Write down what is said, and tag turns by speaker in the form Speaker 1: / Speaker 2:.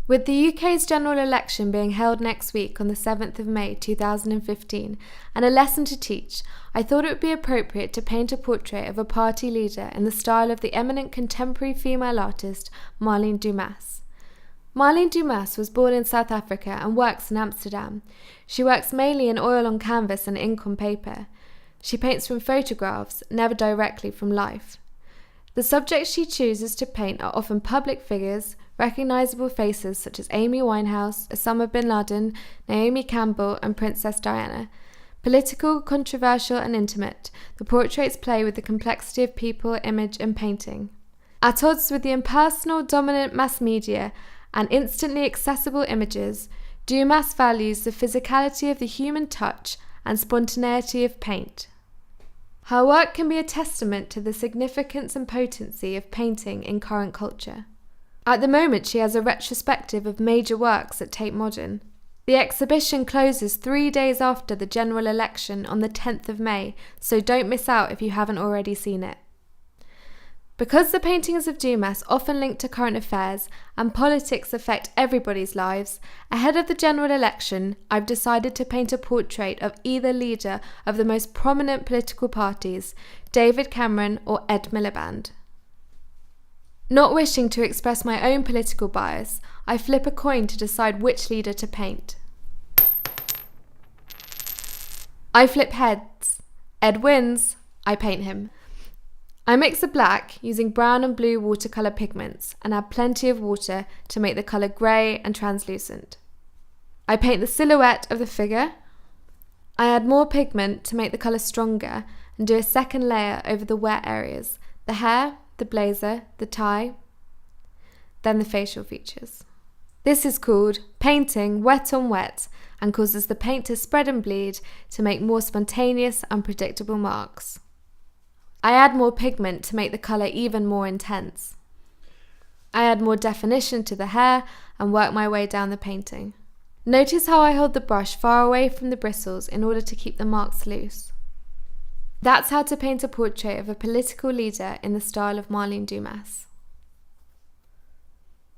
Speaker 1: With the UK's general election being held next week on the 7th of May 2015 and a lesson to teach, I thought it would be appropriate to paint a portrait of a party leader in the style of the eminent contemporary female artist Marlene Dumas. Marlene Dumas was born in South Africa and works in Amsterdam. She works mainly in oil on canvas and ink on paper. She paints from photographs, never directly from life. The subjects she chooses to paint are often public figures, recognisable faces such as Amy Winehouse, Osama Bin Laden, Naomi Campbell and Princess Diana. Political, controversial and intimate, the portraits play with the complexity of people, image and painting. At odds with the impersonal, dominant mass media and instantly accessible images, Dumas values the physicality of the human touch and spontaneity of paint. Her work can be a testament to the significance and potency of painting in current culture. At the moment, she has a retrospective of major works at Tate Modern. The exhibition closes 3 days after the general election on the 10th of May, so don't miss out if you haven't already seen it. Because the paintings of Dumas often link to current affairs and politics affect everybody's lives, ahead of the general election, I've decided to paint a portrait of either leader of the most prominent political parties, David Cameron or Ed Miliband. Not wishing to express my own political bias, I flip a coin to decide which leader to paint. I flip heads. Ed wins. I paint him. I mix the black using brown and blue watercolour pigments and add plenty of water to make the colour grey and translucent. I paint the silhouette of the figure. I add more pigment to make the colour stronger and do a second layer over the wet areas, the hair, the blazer, the tie, then the facial features. This is called painting wet on wet and causes the paint to spread and bleed to make more spontaneous, unpredictable marks. I add more pigment to make the colour even more intense. I add more definition to the hair and work my way down the painting. Notice how I hold the brush far away from the bristles in order to keep the marks loose. That's how to paint a portrait of a political leader in the style of Marlene Dumas.